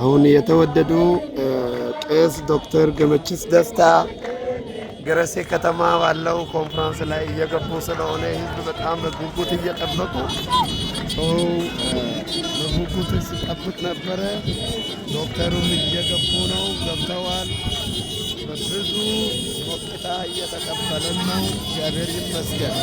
አሁን የተወደዱ ቄስ ዶክተር ገመችስ ደስታ ገረሴ ከተማ ባለው ኮንፈረንስ ላይ እየገቡ ስለሆነ ህዝብ በጣም በጉጉት እየጠበቁ ሰው በጉጉት ሲጠብቅ ነበረ። ዶክተሩም እየገቡ ነው፣ ገብተዋል። በብዙ ሞቅታ እየተቀበለን ነው። እግዚአብሔር ይመስገን።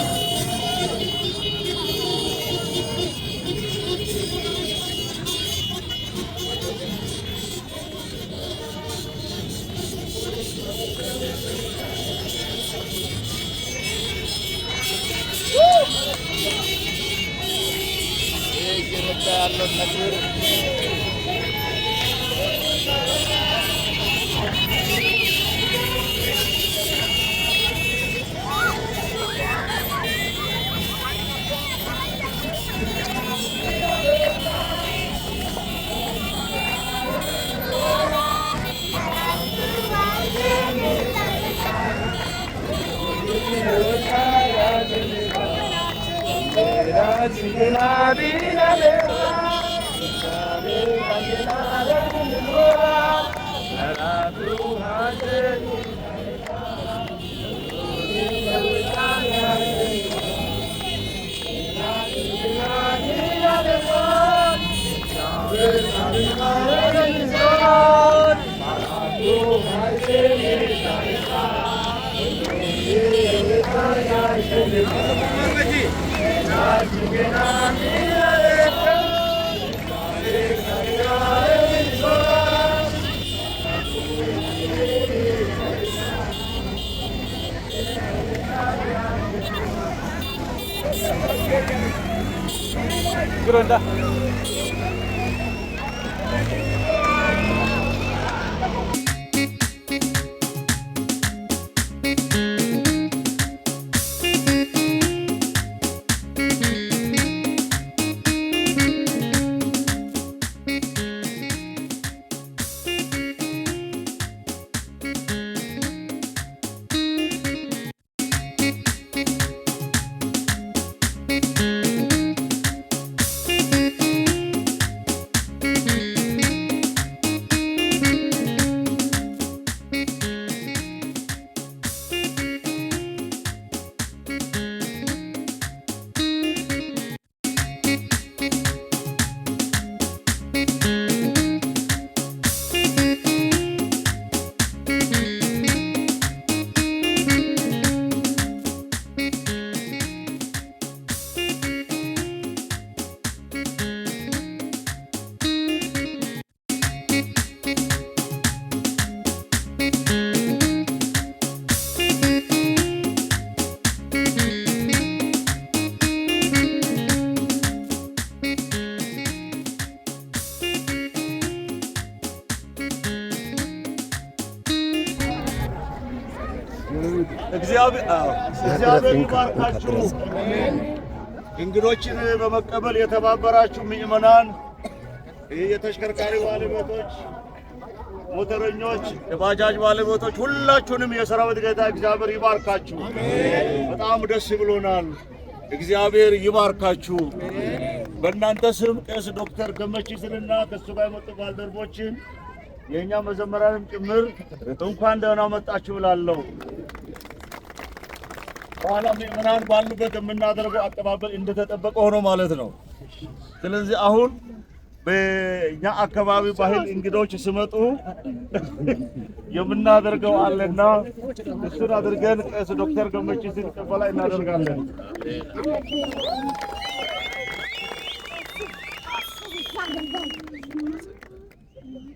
ያለው ተግባር Granda. እግዚአብሔር ይባርካችሁ። እንግዶችን በመቀበል የተባበራችሁ ምዕመናን፣ የተሽከርካሪ ባለቤቶች፣ ሞተረኞች፣ የባጃጅ ባለቤቶች ሁላችሁንም የሰራዊት ጌታ እግዚአብሔር ይባርካችሁ። በጣም ደስ ብሎናል። እግዚአብሔር ይባርካችሁ። በእናንተ ስም ቄስ ዶክተር ገመችስንና ከሱ ጋር የመጡ ባልደረቦችን የኛ መዘመራንም ጭምር እንኳን ደህና መጣችሁ እላለሁ። በኋላ ምዕመናን ባሉበት የምናደርገው አቀባበል እንደተጠበቀ ሆኖ ማለት ነው። ስለዚህ አሁን በእኛ አካባቢ ባህል እንግዶች ሲመጡ የምናደርገው አለና እሱን አድርገን ቄስ ዶክተር ገመችስን ቀበላ እናደርጋለን።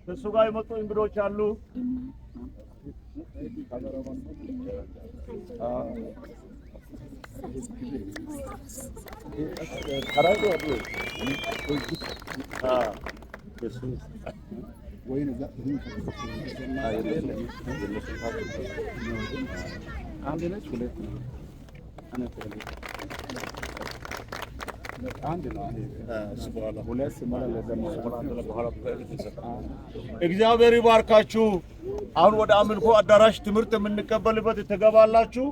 ከሱ ጋር የመጡ እንግዶች አሉ። እግዚአብሔር ይባርካችሁ። አሁን ወደ አምልኮ አዳራሽ ትምህርት የምንቀበልበት ትገባላችሁ።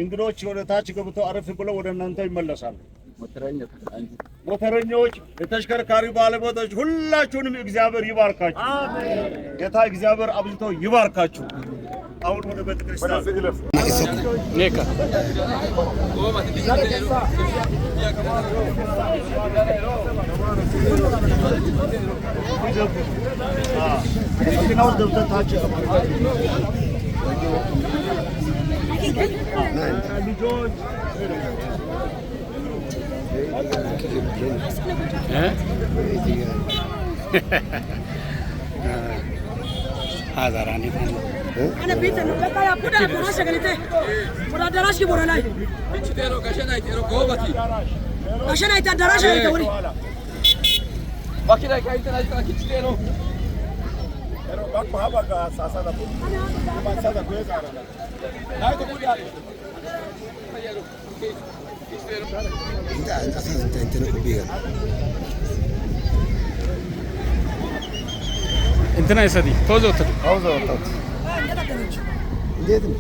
እንግዶች ወደ ታች ገብተው አረፍ ብለው ወደ እናንተ ይመለሳሉ። ሞተረኞች፣ የተሽከርካሪ ባለቤቶች ሁላችሁንም እግዚአብሔር ይባርካችሁ። ጌታ እግዚአብሔር አብዝቶ ይባርካችሁ። አሁን ወደ ቤተክርስቲያን هذا راني أنا بيتنا لا يا بودا دراش قلته بودا دراش كي بودا لاي بيتيرو كشنايت إيرو كوباتي كشنايت دراش قلته وري باكيدا كايتنا كيتيرو Pero bako hapa ka sasa na kwa sasa kuweza na hapo kuja انت كبير انتنا يا سيدي توزوت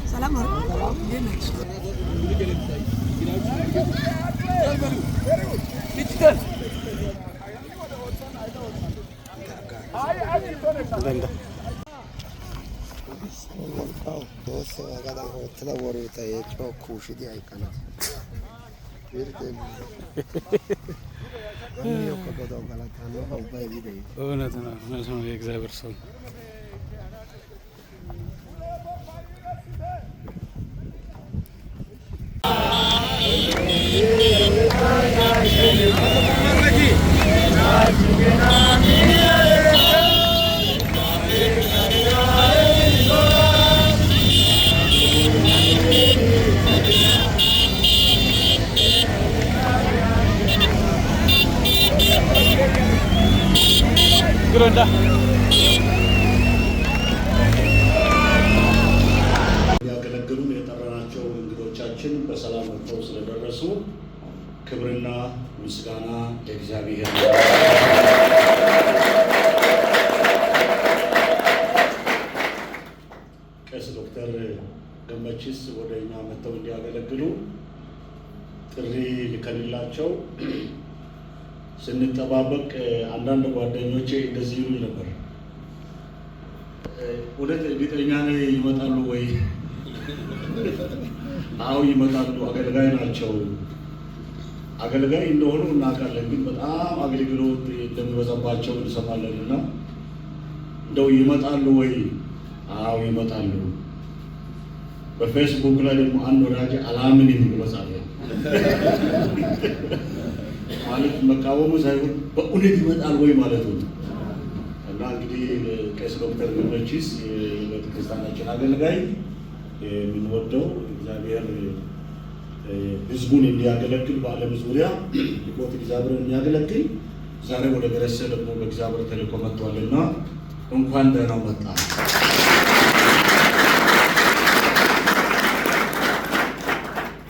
سلام እውነት ነው የእግዚአብሔር ሰው ግሮንዳ ያገለግሉን የጠራናቸው እንግዶቻችን በሰላም ወጥተው ስለደረሱ ክብርና ምስጋና ለእግዚአብሔር። ቄስ ዶክተር ገመቺስ ወደ እኛ መጥተው እንዲያገለግሉ ጥሪ ልከንላቸው ስንጠባበቅ አንዳንድ ጓደኞቼ እንደዚህ ይሉ ነበር። እውነት እርግጠኛ ነኝ ይመጣሉ ወይ? አዎ ይመጣሉ። አገልጋይ ናቸው። አገልጋይ እንደሆኑ እናውቃለን፣ ግን በጣም አገልግሎት እንደሚበዛባቸው እንሰማለን እና እንደው ይመጣሉ ወይ? አዎ ይመጣሉ። በፌስቡክ ላይ ደግሞ አንድ ወዳጅ አላምንም ይመጣል ማለት መቃወሙ ሳይሆን በእውነት ይመጣል ወይ ማለቱ ነው። እና እንግዲህ ቄስ ዶክተር ገመቺስ የቤተክርስቲያናችን አገልጋይ የምንወደው እግዚአብሔር ሕዝቡን እንዲያገለግል በዓለም ዙሪያ ልቆት እግዚአብሔር የሚያገለግል ዛሬ ወደ ገረሰ ደግሞ በእግዚአብሔር ተልእኮ መጥቷልና እንኳን ደህና መጣ።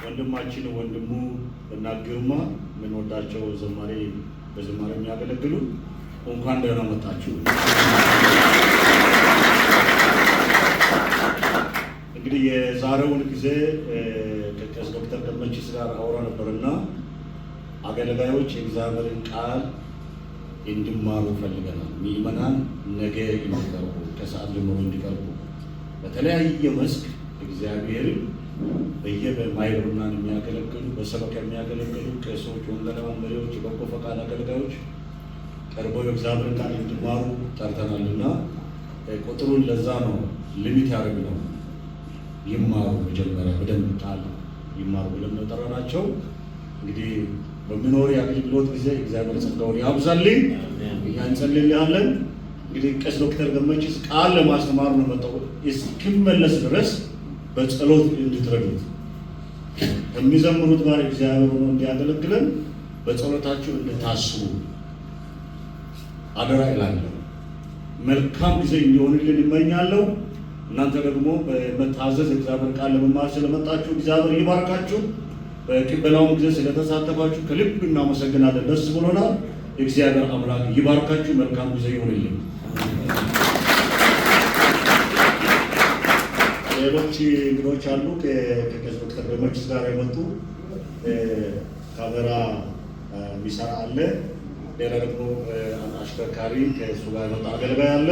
ወንድማችን ወንድሙ እና ግርማ የምንወዳቸው ዘማሪ በዘማሪ የሚያገለግሉ እንኳን ደህና መጣችሁ። እንግዲህ የዛሬውን ጊዜ ከቄስ ዶክተር ገመቺስ ጋር አውራ ነበርና አገልጋዮች የእግዚአብሔርን ቃል እንዲማሩ ፈልገናል። ምዕመናን ነገ እንዲቀርቡ ከሰዓት ጀምሮ እንዲቀርቡ በተለያየ መስክ እግዚአብሔርን በየማይብሩናን የሚያገለግሉ በሰበካ የሚያገለግሉ ቄሶች፣ ወንጌላውያን መሪዎች፣ በጎ ፈቃድ አገልጋዮች ቀርበው የእግዚአብሔርን ቃል እንዲማሩ ጠርተናልና ቁጥሩን ለዛ ነው ሊሚት ያደርግነው። ይማሩ፣ መጀመሪያ በደንብ ቃል ይማሩ ብለን ነው ጠራናቸው። እንግዲህ በሚኖር የአገልግሎት ጊዜ እግዚአብሔር ጸጋውን ያብዛልኝ። እኛ እንጸልያለን። እንግዲህ ቄስ ዶክተር ገመቺስ ቃል ለማስተማር ነው መጣው። እስኪመለስ ድረስ በጸሎት እንድትረዱት ከሚዘምሩት ጋር እግዚአብሔር ሆኖ እንዲያገለግለን በጸሎታችሁ እንድታስቡ አደራ እላለሁ። መልካም ጊዜ እንዲሆንልን እመኛለሁ። እናንተ ደግሞ በመታዘዝ እግዚአብሔር ቃል ለመማር ስለመጣችሁ እግዚአብሔር ይባርካችሁ። በቅበላውም ጊዜ ስለተሳተፋችሁ ከልብ እናመሰግናለን። ደስ ብሎናል። እግዚአብሔር አምላክ ይባርካችሁ። መልካም ጊዜ ይሆንልን። ሌሎች እንግዶች አሉ ከቄስ ዶክተር ገመቺስ ጋር የመጡ ካሜራ የሚሰራ አለ። ሌላ ደግሞ አሽከርካሪ ከእሱ ጋር የመጣ አገልጋይ አለ።